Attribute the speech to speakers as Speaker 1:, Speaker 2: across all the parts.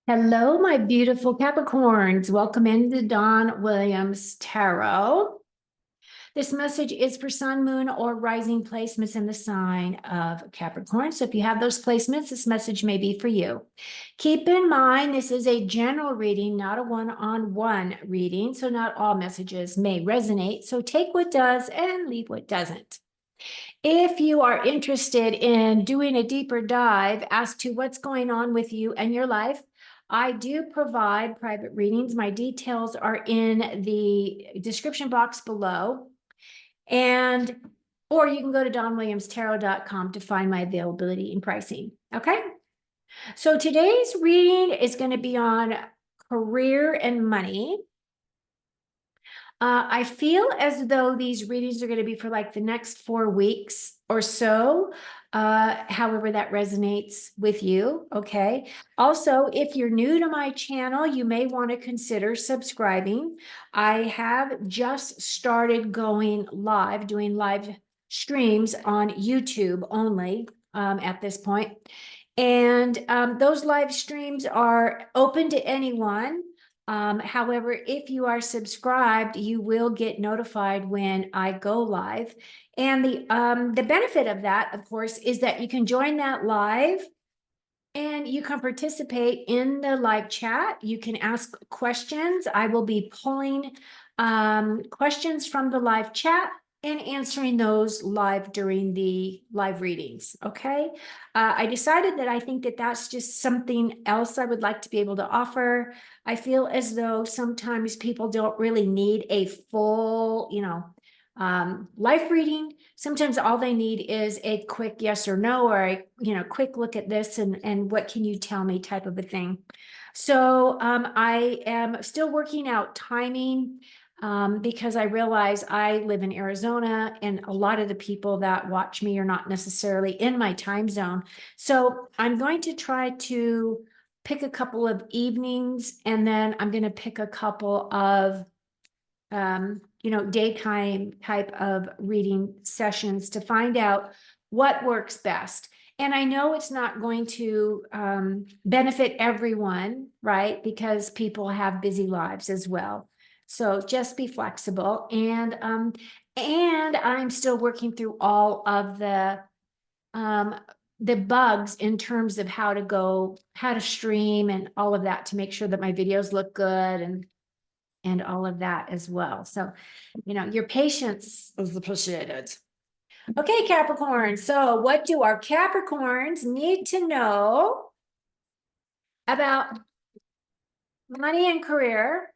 Speaker 1: Hello, my beautiful Capricorns. Welcome into Don Williams Tarot. This message is for sun, moon, or rising placements in the sign of Capricorn. So if you have those placements, this message may be for you. Keep in mind, this is a general reading, not a one-on-one reading. So not all messages may resonate. So take what does and leave what doesn't. If you are interested in doing a deeper dive as to what's going on with you and your life, I do provide private readings. My details are in the description box below. Or you can go to donwilliamstarot.com to find my availability and pricing. Okay. So today's reading is going to be on career and money. I feel as though these readings are going to be for like the next 4 weeks or so. However that resonates with you. Okay. Also, if you're new to my channel, you may want to consider subscribing. I have just started going live, doing live streams on YouTube only at this point. And those live streams are open to anyone. However, if you are subscribed, you will get notified when I go live. And the benefit of that, of course, is that you can join that live and you can participate in the live chat. You can ask questions. I will be pulling questions from the live chat and answering those live during the live readings. Okay. I decided that I think that that's just something else I would like to be able to offer. I feel as though sometimes people don't really need a full, life reading. Sometimes all they need is a quick yes or no, or a quick look at this and what can you tell me type of a thing. So I am still working out timing because I realize I live in Arizona and a lot of the people that watch me are not necessarily in my time zone. So I'm going to try to pick a couple of evenings, and then I'm going to pick a couple of daytime type of reading sessions to find out what works best. And I know it's not going to benefit everyone, right? Because people have busy lives as well. So just be flexible. And I'm still working through all of the bugs in terms of how to stream and all of that to make sure that my videos look good and all of that as well. So, your patience is appreciated. Okay, Capricorn. So what do our Capricorns need to know about money and career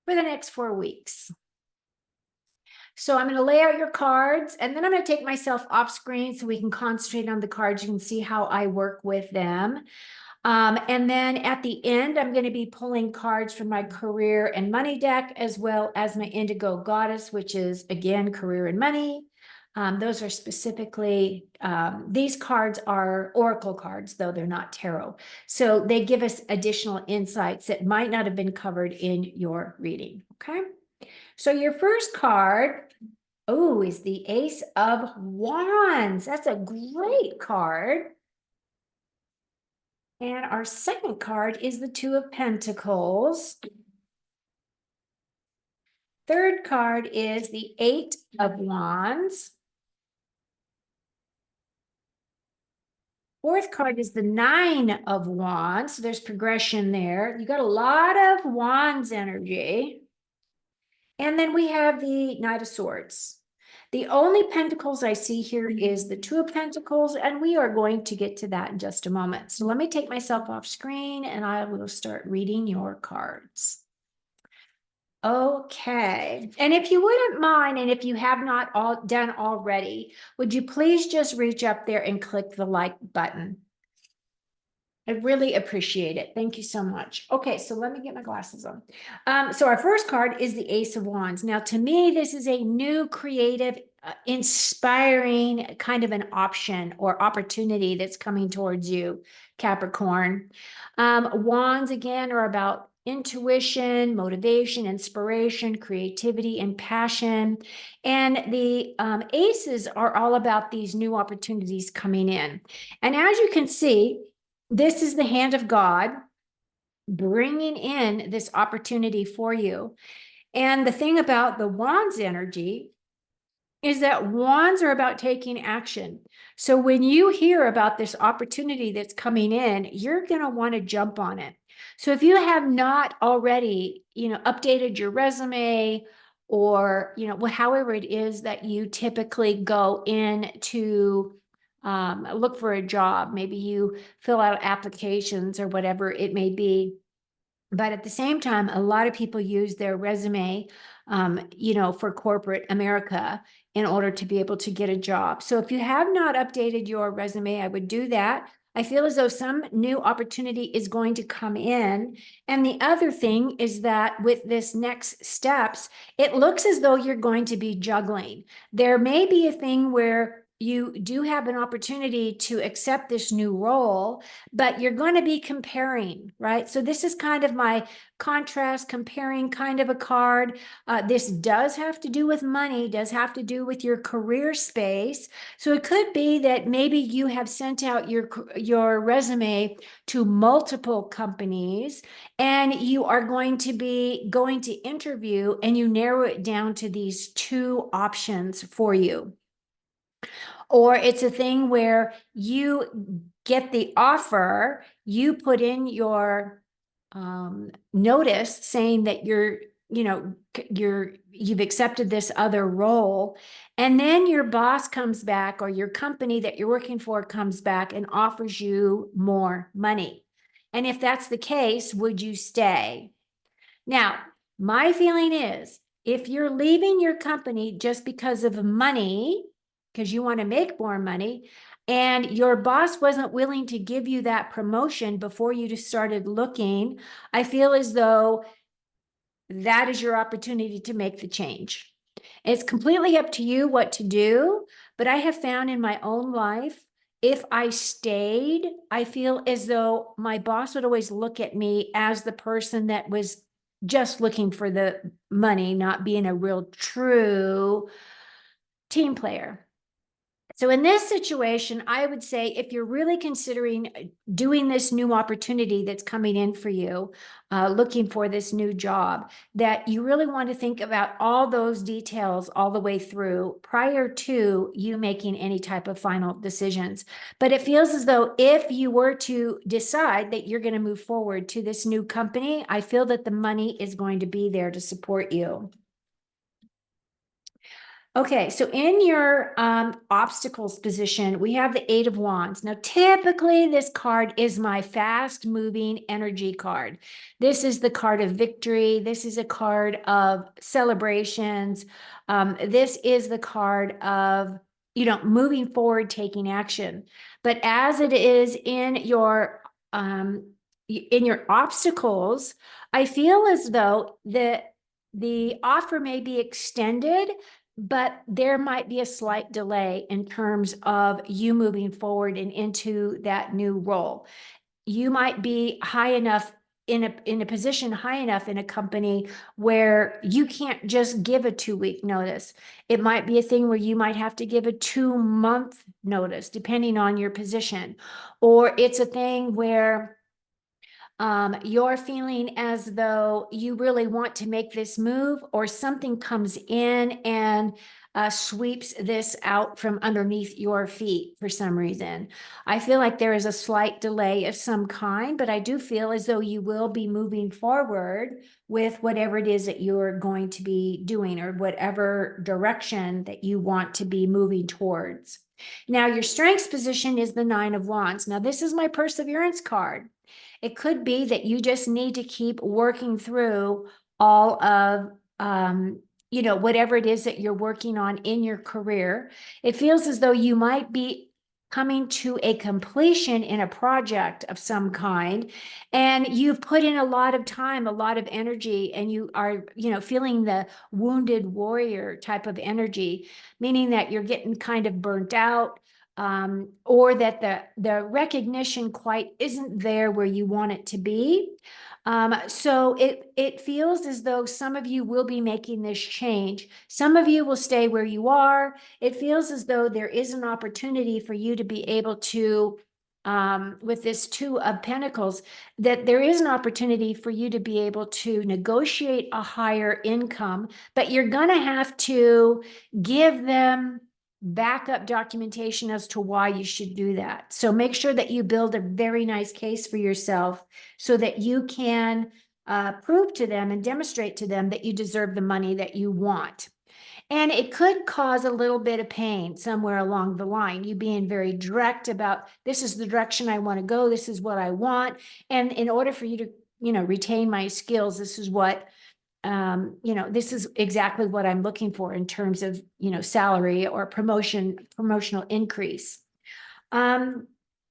Speaker 1: for the next 4 weeks? So I'm going to lay out your cards, and then I'm going to take myself off screen so we can concentrate on the cards. You can see how I work with them. And then at the end, I'm going to be pulling cards from my career and money deck, as well as my Indigo Goddess, which is, again, career and money. Those are specifically, these cards are oracle cards, though they're not tarot. So they give us additional insights that might not have been covered in your reading. Okay. So your first card, is the Ace of Wands. That's a great card. And our second card is the Two of Pentacles. Third card is the Eight of Wands. Fourth card is the Nine of Wands. So there's progression there. You got a lot of Wands energy. And then we have the Knight of Swords. The only pentacles I see here is the Two of Pentacles, and we are going to get to that in just a moment. So let me take myself off screen and I will start reading your cards. Okay. And if you wouldn't mind, and if you have not done already, would you please just reach up there and click the like button? I really appreciate it. Thank you so much. Okay, so let me get my glasses on. So our first card is the Ace of Wands. Now, to me, this is a new, creative, inspiring kind of an option or opportunity that's coming towards you, Capricorn. Wands, again, are about intuition, motivation, inspiration, creativity, and passion. And the aces are all about these new opportunities coming in. And as you can see, this is the hand of God bringing in this opportunity for you. And the thing about the wands energy is that wands are about taking action. So when you hear about this opportunity that's coming in, you're going to want to jump on it. So if you have not already, updated your resume, or, however it is that you typically go in to look for a job, maybe you fill out applications or whatever it may be. But at the same time, a lot of people use their resume, for corporate America in order to be able to get a job. So if you have not updated your resume, I would do that. I feel as though some new opportunity is going to come in. And the other thing is that with this next steps, it looks as though you're going to be juggling. There may be a thing where you do have an opportunity to accept this new role, but you're going to be comparing, right? So this is kind of my contrast comparing kind of a card. This does have to do with money, does have to do with your career space. So it could be that maybe you have sent out your resume to multiple companies, and you are going to be going to interview, and you narrow it down to these two options for you. Or it's a thing where you get the offer, you put in your notice saying that you've accepted this other role, and then your boss comes back, or your company that you're working for comes back and offers you more money. And if that's the case, would you stay? Now, my feeling is, if you're leaving your company just because of money, because you want to make more money, and your boss wasn't willing to give you that promotion before you just started looking, I feel as though that is your opportunity to make the change. It's completely up to you what to do, but I have found in my own life, if I stayed, I feel as though my boss would always look at me as the person that was just looking for the money, not being a real true team player. So in this situation, I would say, if you're really considering doing this new opportunity that's coming in for you, looking for this new job, that you really want to think about all those details all the way through prior to you making any type of final decisions. But it feels as though if you were to decide that you're going to move forward to this new company, I feel that the money is going to be there to support you. Okay, so in your obstacles position, we have the Eight of Wands. Now, typically, this card is my fast-moving energy card. This is the card of victory. This is a card of celebrations. This is the card of, moving forward, taking action. But as it is in your obstacles, I feel as though the offer may be extended, but there might be a slight delay in terms of you moving forward and into that new role. You might be high enough in a position high enough in a company where you can't just give a 2-week notice. It might be a thing where you might have to give a 2-month notice, depending on your position. Or it's a thing where you're feeling as though you really want to make this move, or something comes in and sweeps this out from underneath your feet for some reason. I feel like there is a slight delay of some kind, but I do feel as though you will be moving forward with whatever it is that you're going to be doing, or whatever direction that you want to be moving towards. Now, your strengths position is the Nine of Wands. Now, this is my perseverance card. It could be that you just need to keep working through all of, whatever it is that you're working on in your career. It feels as though you might be coming to a completion in a project of some kind, and you've put in a lot of time, a lot of energy, and you are, feeling the wounded warrior type of energy, meaning that you're getting kind of burnt out, or that the recognition quite isn't there where you want it to be. So it feels as though some of you will be making this change. Some of you will stay where you are. It feels as though there is an opportunity for you to be able to with this Two of Pentacles, that there is an opportunity for you to be able to negotiate a higher income, but you're going to have to give them backup documentation as to why you should do that. So make sure that you build a very nice case for yourself so that you can prove to them and demonstrate to them that you deserve the money that you want. And it could cause a little bit of pain somewhere along the line, you being very direct about, this is the direction I want to go, this is what I want. And in order for you to, retain my skills, this is what, this is exactly what I'm looking for in terms of, salary or promotional increase.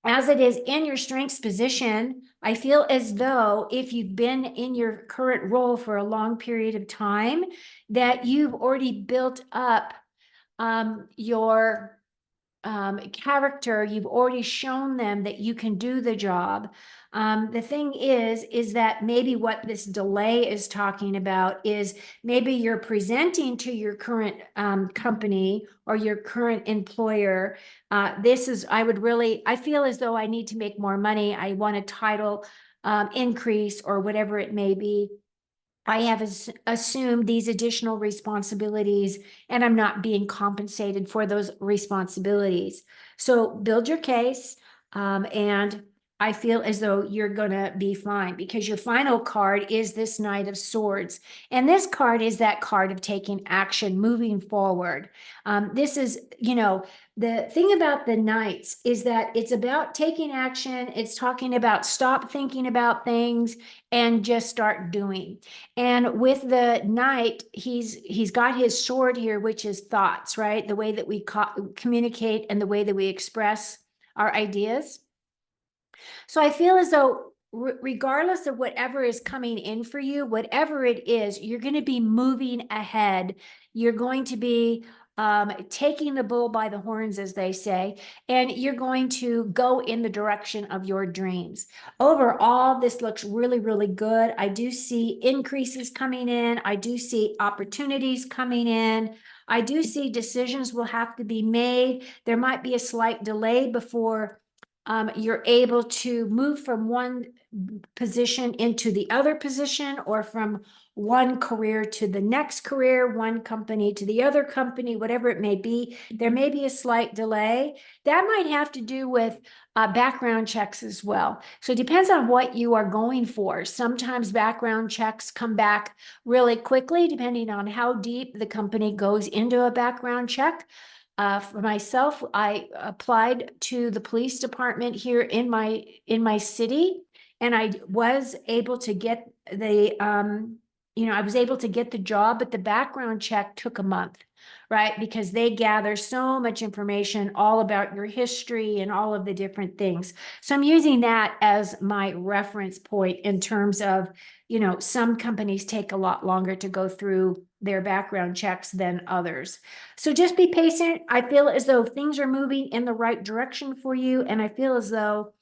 Speaker 1: As it is in your strengths position, I feel as though if you've been in your current role for a long period of time, that you've already built up your character. You've already shown them that you can do the job. The thing is that maybe what this delay is talking about is maybe you're presenting to your current company or your current employer. I feel as though I need to make more money. I want a title increase or whatever it may be. I have assumed these additional responsibilities and I'm not being compensated for those responsibilities. So build your case, and I feel as though you're going to be fine because your final card is this Knight of Swords. And this card is that card of taking action, moving forward. This is, the thing about the Knights is that it's about taking action. It's talking about stop thinking about things and just start doing. And with the Knight, he's got his sword here, which is thoughts, right? The way that we communicate and the way that we express our ideas. So I feel as though regardless of whatever is coming in for you, whatever it is, you're going to be moving ahead. You're going to be taking the bull by the horns, as they say, and you're going to go in the direction of your dreams. Overall, this looks really, really good. I do see increases coming in. I do see opportunities coming in. I do see decisions will have to be made. There might be a slight delay before you're able to move from one position into the other position, or from one career to the next career, one company to the other company, whatever it may be. There may be a slight delay. That might have to do with background checks as well. So it depends on what you are going for. Sometimes background checks come back really quickly, depending on how deep the company goes into a background check. For myself, I applied to the police department here in my city, and I was able to get the job, but the background check took a month, right? Because they gather so much information all about your history and all of the different things. So I'm using that as my reference point in terms of, some companies take a lot longer to go through their background checks than others. So just be patient. I feel as though things are moving in the right direction for you, and I feel as though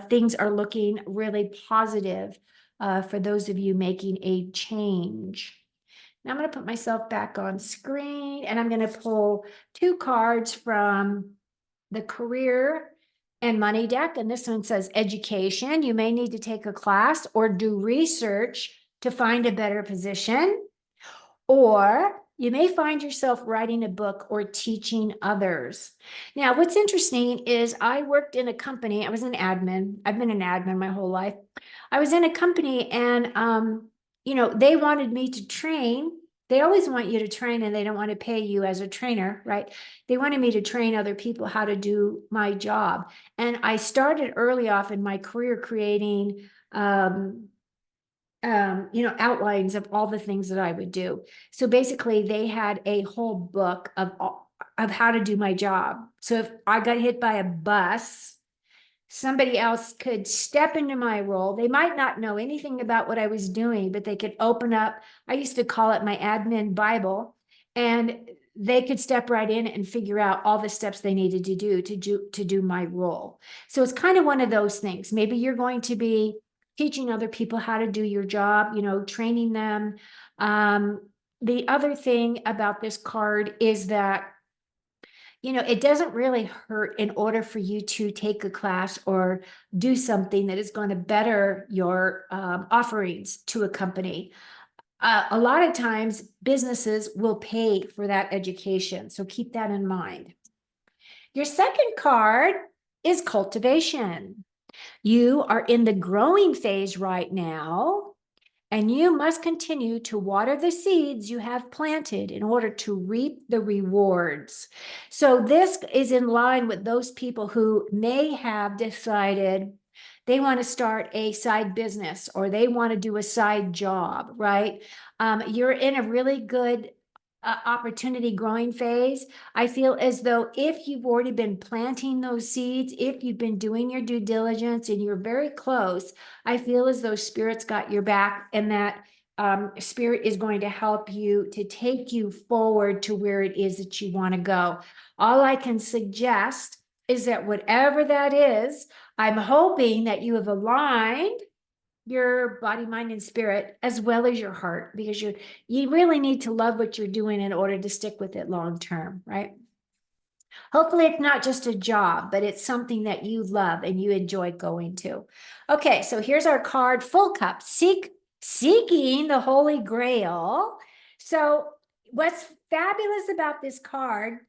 Speaker 1: things are looking really positive for those of you making a change. Now I'm going to put myself back on screen, and I'm going to pull two cards from the career and money deck. And this one says education. You may need to take a class or do research to find a better position, or you may find yourself writing a book or teaching others. Now, what's interesting is I worked in a company. I was an admin. I've been an admin my whole life. I was in a company, and they wanted me to train. They always want you to train, and they don't want to pay you as a trainer, right? They wanted me to train other people how to do my job. And I started early off in my career creating outlines of all the things that I would do. So basically they had a whole book of how to do my job. So if I got hit by a bus, somebody else could step into my role. They might not know anything about what I was doing, but they could open up, I used to call it my admin Bible, and they could step right in and figure out all the steps they needed to do my role. So it's kind of one of those things. Maybe you're going to be teaching other people how to do your job, training them. The other thing about this card is that it doesn't really hurt in order for you to take a class or do something that is going to better your offerings to a company. A lot of times businesses will pay for that education. So keep that in mind. Your second card is cultivation. You are in the growing phase right now, and you must continue to water the seeds you have planted in order to reap the rewards. So this is in line with those people who may have decided they want to start a side business or they want to do a side job, right? You're in a really good opportunity growing phase. I feel as though if you've already been planting those seeds, if you've been doing your due diligence and you're very close, I feel as though spirit's got your back, and that spirit is going to help you to take you forward to where it is that you want to go. All I can suggest is that whatever that is, I'm hoping that you have aligned your body, mind, and spirit, as well as your heart, because you really need to love what you're doing in order to stick with it long term, right? Hopefully it's not just a job, but it's something that you love and you enjoy going to. Okay, so here's our card, Full Cup, seeking the Holy Grail. So what's fabulous about this card,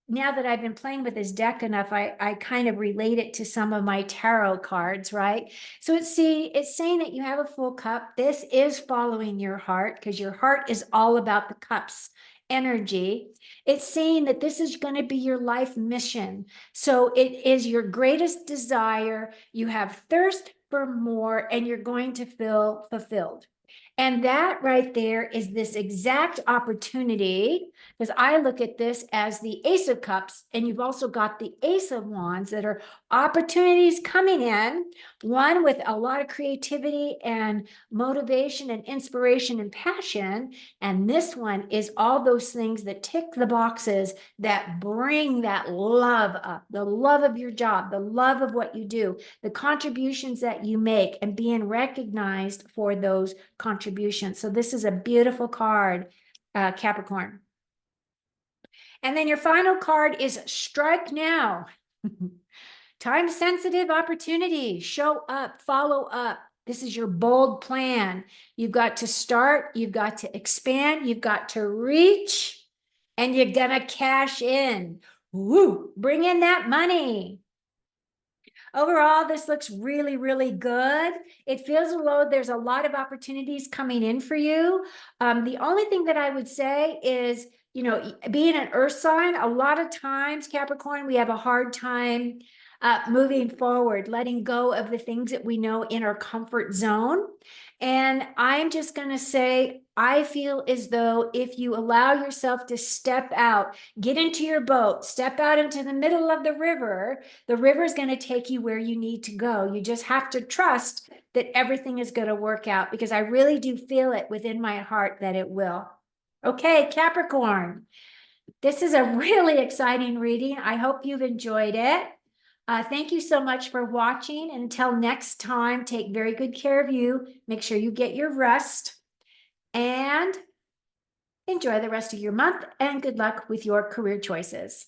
Speaker 1: now that I've been playing with this deck enough, I kind of relate it to some of my tarot cards, right? So it's saying that you have a full cup. This is following your heart, because your heart is all about the cups energy. It's saying that this is going to be your life mission. So it is your greatest desire. You have thirst for more, and you're going to feel fulfilled. And that right there is this exact opportunity, because I look at this as the Ace of Cups, and you've also got the Ace of Wands that are opportunities coming in, one with a lot of creativity and motivation and inspiration and passion. And this one is all those things that tick the boxes that bring that love up, the love of your job, the love of what you do, the contributions that you make, and being recognized for those contributions. So this is a beautiful card, Capricorn. And then your final card is Strike Now. Time sensitive opportunity. Show up, follow up. This is your bold plan. You've got to start, you've got to expand, you've got to reach, and you're gonna cash in. Woo, bring in that money. Overall, this looks really, really good. It feels as though there's a lot of opportunities coming in for you. The only thing that I would say is, being an earth sign, a lot of times, Capricorn, we have a hard time moving forward, letting go of the things that we know in our comfort zone. And I'm just going to say, I feel as though if you allow yourself to step out, get into your boat, step out into the middle of the river is going to take you where you need to go. You just have to trust that everything is going to work out, because I really do feel it within my heart that it will. Okay, Capricorn, this is a really exciting reading. I hope you've enjoyed it. Thank you so much for watching. Until next time, take very good care of you. Make sure you get your rest and enjoy the rest of your month, and good luck with your career choices.